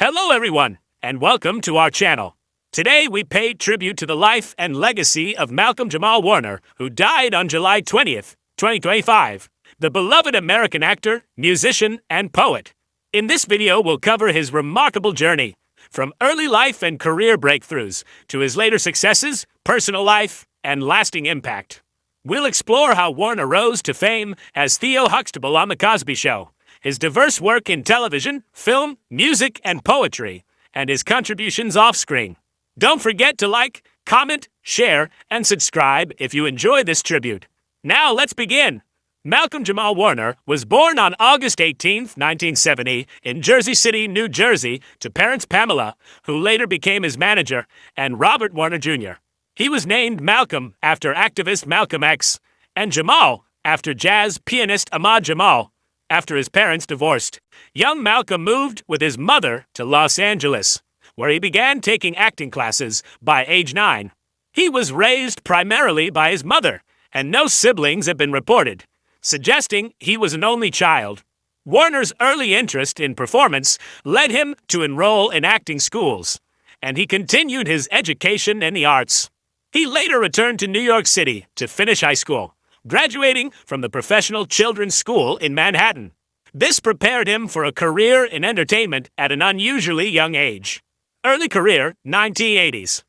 Hello everyone, and welcome to our channel. Today we pay tribute to the life and legacy of Malcolm Jamal Warner, who died on July 20th, 2025. The beloved American actor, musician, and poet. In this video we'll cover his remarkable journey, from early life and career breakthroughs to his later successes, personal life, and lasting impact. We'll explore how Warner rose to fame as Theo Huxtable on The Cosby Show, his diverse work in television, film, music, and poetry, and his contributions off-screen. Don't forget to like, comment, share, and subscribe if you enjoy this tribute. Now let's begin. Malcolm Jamal Warner was born on August 18, 1970, in Jersey City, New Jersey, to parents Pamela, who later became his manager, and Robert Warner Jr. He was named Malcolm after activist Malcolm X, and Jamal after jazz pianist Ahmad Jamal, after his parents divorced. Young Malcolm moved with his mother to Los Angeles, where he began taking acting classes by age 9. He was raised primarily by his mother, and no siblings have been reported, suggesting he was an only child. Warner's early interest in performance led him to enroll in acting schools, and he continued his education in the arts. He later returned to New York City to finish high school, graduating from the Professional Children's School in Manhattan. This prepared him for a career in entertainment at an unusually young age. Early career, 1980s.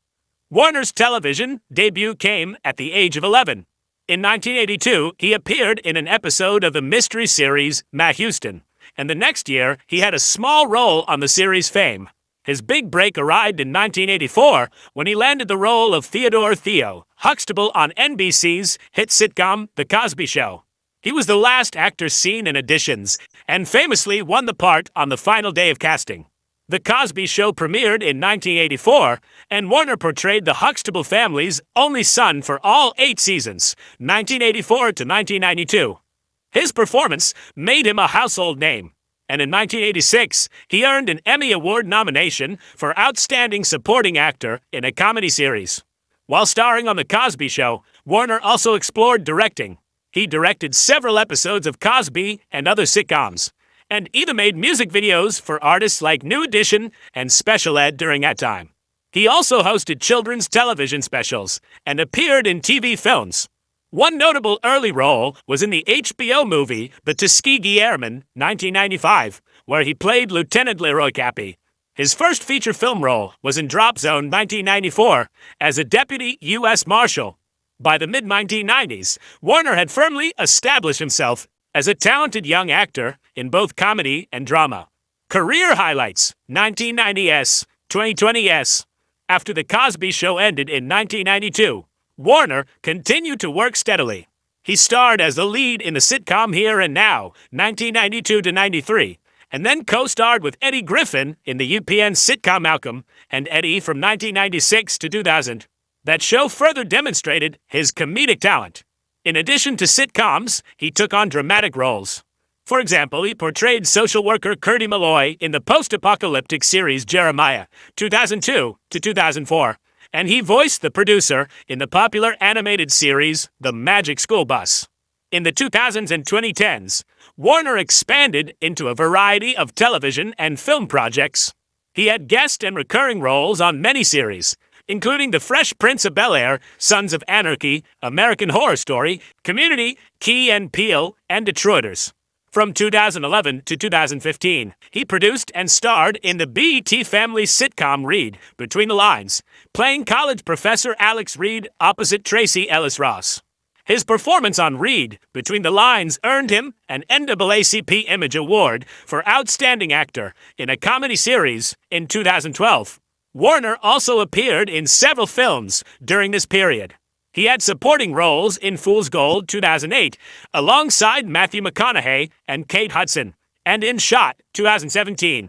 Warner's television debut came at the age of 11. In 1982, he appeared in an episode of the mystery series Matt Houston, and the next year he had a small role on the series Fame. His big break arrived in 1984 when he landed the role of Theodore Theo Huxtable on NBC's hit sitcom The Cosby Show. He was the last actor seen in auditions and famously won the part on the final day of casting. The Cosby Show premiered in 1984, and Warner portrayed the Huxtable family's only son for all 8 seasons, 1984 to 1992. His performance made him a household name, and in 1986, he earned an Emmy Award nomination for Outstanding Supporting Actor in a Comedy Series. While starring on The Cosby Show, Warner also explored directing. He directed several episodes of Cosby and other sitcoms, and even made music videos for artists like New Edition and Special Ed during that time. He also hosted children's television specials and appeared in TV films. One notable early role was in the HBO movie The Tuskegee Airmen, 1995, where he played Lieutenant Leroy Cappy. His first feature film role was in Drop Zone, 1994, as a deputy U.S. Marshal. By the mid-1990s, Warner had firmly established himself as a talented young actor in both comedy and drama. Career highlights: 1990s, 2020s. After The Cosby Show ended in 1992, Warner continued to work steadily. He starred as the lead in the sitcom Here and Now, 1992 to 93, and then co-starred with Eddie Griffin in the UPN sitcom Malcolm and Eddie from 1996 to 2000. That show further demonstrated his comedic talent. In addition to sitcoms, he took on dramatic roles. For example, he portrayed social worker Curdy Malloy in the post-apocalyptic series Jeremiah, 2002 to 2004, and he voiced the producer in the popular animated series The Magic School Bus. In the 2000s and 2010s, Warner expanded into a variety of television and film projects. He had guest and recurring roles on many series, including The Fresh Prince of Bel-Air, Sons of Anarchy, American Horror Story, Community, Key and Peele, and Detroiters. From 2011 to 2015, he produced and starred in the BET Family sitcom Reed, Between the Lines, playing college professor Alex Reed opposite Tracy Ellis Ross. His performance on Reed, Between the Lines, earned him an NAACP Image Award for Outstanding Actor in a Comedy Series in 2012. Warner also appeared in several films during this period. He had supporting roles in Fool's Gold 2008, alongside Matthew McConaughey and Kate Hudson, and in Shot 2017.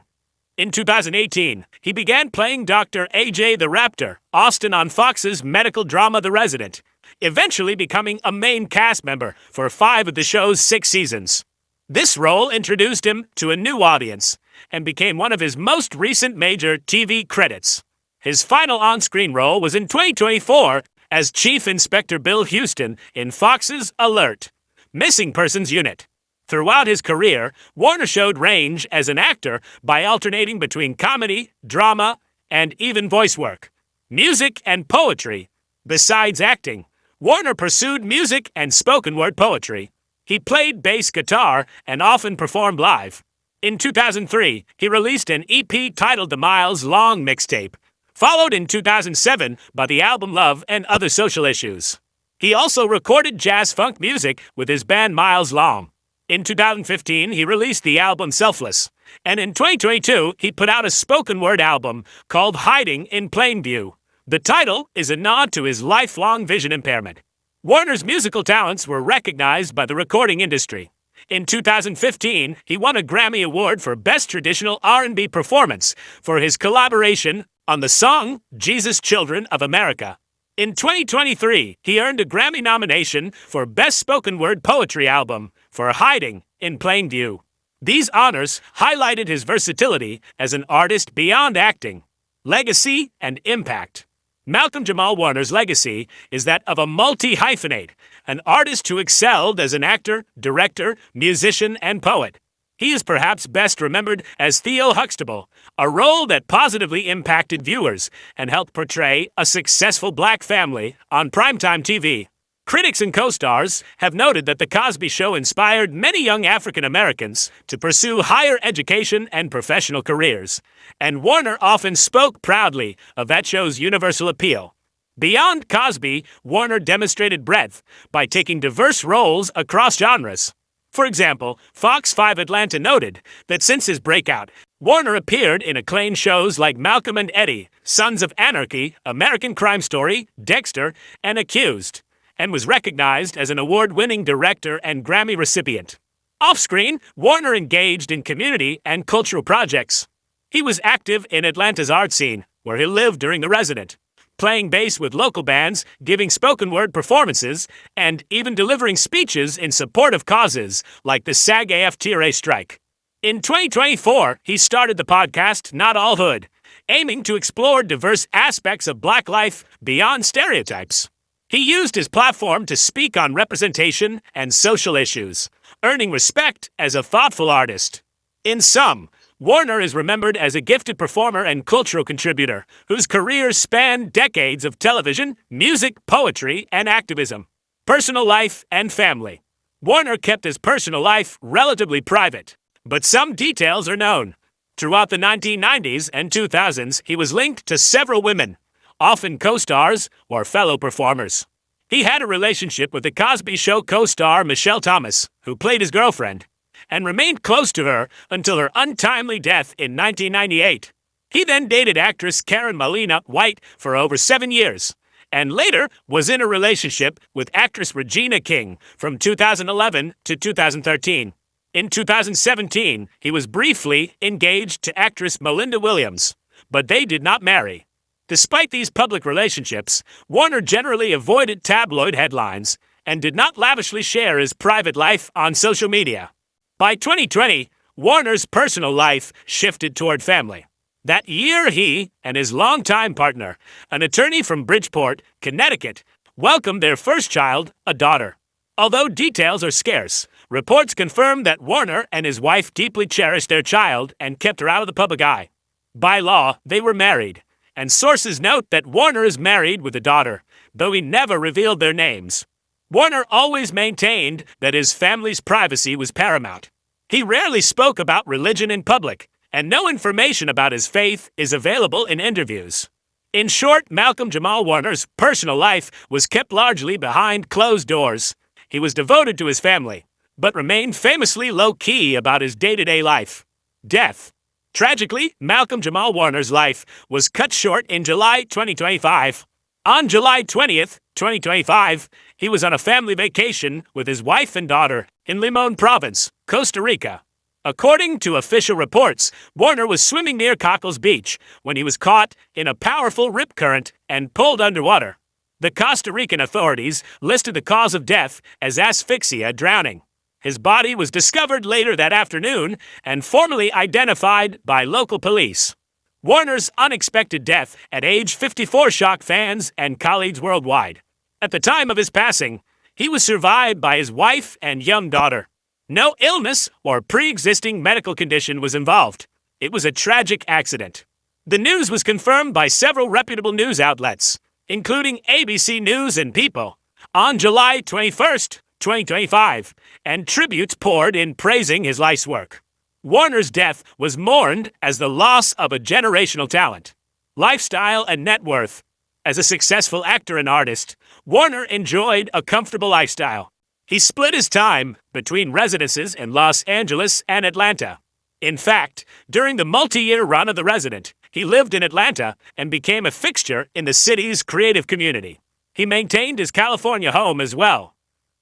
In 2018, he began playing Dr. A.J. the Raptor, Austin on Fox's medical drama The Resident, eventually becoming a main cast member for 5 of the show's 6 seasons. This role introduced him to a new audience and became one of his most recent major TV credits. His final on-screen role was in 2024 as Chief Inspector Bill Houston in Fox's Alert, Missing Persons Unit. Throughout his career, Warner showed range as an actor by alternating between comedy, drama, and even voice work, music and poetry. Besides acting, Warner pursued music and spoken word poetry. He played bass guitar and often performed live. In 2003, he released an EP titled The Miles Long Mixtape, followed in 2007 by the album Love and Other Social Issues. He also recorded jazz-funk music with his band Miles Long. In 2015, he released the album Selfless, and in 2022, he put out a spoken word album called Hiding in Plain View. The title is a nod to his lifelong vision impairment. Warner's musical talents were recognized by the recording industry. In 2015, he won a Grammy Award for Best Traditional R&B Performance for his collaboration on the song Jesus Children of America. In 2023, he earned a Grammy nomination for Best Spoken Word Poetry Album for Hiding in Plain View. These honors highlighted his versatility as an artist beyond acting, legacy, and impact. Malcolm Jamal Warner's legacy is that of a multi-hyphenate, an artist who excelled as an actor, director, musician, and poet. He is perhaps best remembered as Theo Huxtable, a role that positively impacted viewers and helped portray a successful black family on primetime TV. Critics and co-stars have noted that The Cosby Show inspired many young African Americans to pursue higher education and professional careers, and Warner often spoke proudly of that show's universal appeal. Beyond Cosby, Warner demonstrated breadth by taking diverse roles across genres. For example, Fox 5 Atlanta noted that since his breakout, Warner appeared in acclaimed shows like Malcolm and Eddie, Sons of Anarchy, American Crime Story, Dexter, and Accused, and was recognized as an award-winning director and Grammy recipient. Off-screen, Warner engaged in community and cultural projects. He was active in Atlanta's art scene, where he lived during The Resident, playing bass with local bands, giving spoken word performances, and even delivering speeches in support of causes like the SAG-AFTRA strike. In 2024, he started the podcast Not All Hood, aiming to explore diverse aspects of black life beyond stereotypes. He used his platform to speak on representation and social issues, earning respect as a thoughtful artist. In sum, Warner is remembered as a gifted performer and cultural contributor whose career spanned decades of television, music, poetry, and activism. Personal life and family. Warner kept his personal life relatively private, but some details are known. Throughout the 1990s and 2000s, he was linked to several women, often co-stars or fellow performers. He had a relationship with The Cosby Show co-star Michelle Thomas, who played his girlfriend, and remained close to her until her untimely death in 1998. He then dated actress Karen Molina White for over 7 years, and later was in a relationship with actress Regina King from 2011 to 2013. In 2017, he was briefly engaged to actress Melinda Williams, but they did not marry. Despite these public relationships, Warner generally avoided tabloid headlines and did not lavishly share his private life on social media. By 2020, Warner's personal life shifted toward family. That year, he and his longtime partner, an attorney from Bridgeport, Connecticut, welcomed their first child, a daughter. Although details are scarce, reports confirm that Warner and his wife deeply cherished their child and kept her out of the public eye. By law, they were married, and sources note that Warner is married with a daughter, though he never revealed their names. Warner always maintained that his family's privacy was paramount. He rarely spoke about religion in public, and no information about his faith is available in interviews. In short, Malcolm Jamal Warner's personal life was kept largely behind closed doors. He was devoted to his family, but remained famously low-key about his day-to-day life. Death. Tragically, Malcolm Jamal Warner's life was cut short in July 2025. On July 20th, 2025, he was on a family vacation with his wife and daughter in Limon Province, Costa Rica. According to official reports, Warner was swimming near Cockles Beach when he was caught in a powerful rip current and pulled underwater. The Costa Rican authorities listed the cause of death as asphyxia, drowning. His body was discovered later that afternoon and formally identified by local police. Warner's unexpected death at age 54 shocked fans and colleagues worldwide. At the time of his passing, he was survived by his wife and young daughter. No illness or pre-existing medical condition was involved. It was a tragic accident. The news was confirmed by several reputable news outlets, including ABC News and People, on July 21st, 2025, and tributes poured in praising his life's work. Warner's death was mourned as the loss of a generational talent, lifestyle, and net worth. As a successful actor and artist, Warner enjoyed a comfortable lifestyle. He split his time between residences in Los Angeles and Atlanta. In fact, during the multi-year run of The Resident, he lived in Atlanta and became a fixture in the city's creative community. He maintained his California home as well.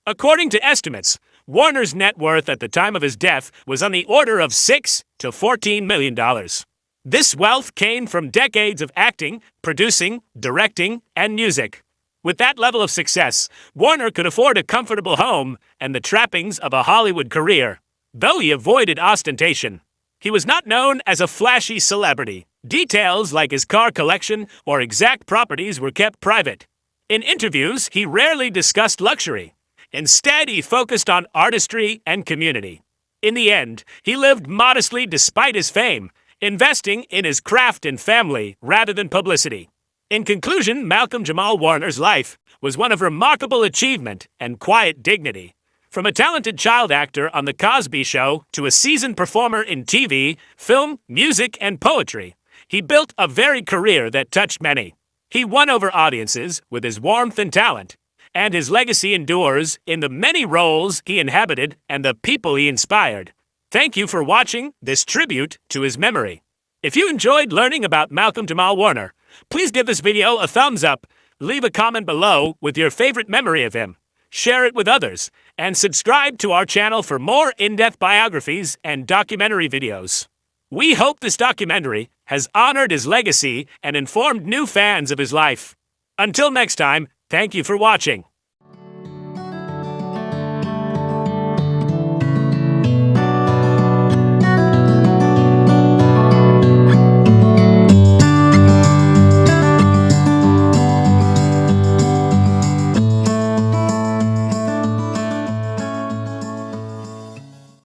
According to estimates, Warner's net worth at the time of his death was on the order of $6 to $14 million. This wealth came from decades of acting, producing, directing, and music. With that level of success, Warner could afford a comfortable home and the trappings of a Hollywood career, though he avoided ostentation. He was not known as a flashy celebrity. Details like his car collection or exact properties were kept private. In interviews, he rarely discussed luxury. Instead, he focused on artistry and community. In the end, he lived modestly despite his fame, investing in his craft and family rather than publicity. In conclusion, Malcolm Jamal Warner's life was one of remarkable achievement and quiet dignity. From a talented child actor on The Cosby Show to a seasoned performer in TV, film, music, and poetry, he built a varied career that touched many. He won over audiences with his warmth and talent, and his legacy endures in the many roles he inhabited and the people he inspired. Thank you for watching this tribute to his memory. If you enjoyed learning about Malcolm Jamal Warner, please give this video a thumbs up, leave a comment below with your favorite memory of him, share it with others, and subscribe to our channel for more in-depth biographies and documentary videos. We hope this documentary has honored his legacy and informed new fans of his life. Until next time, thank you for watching.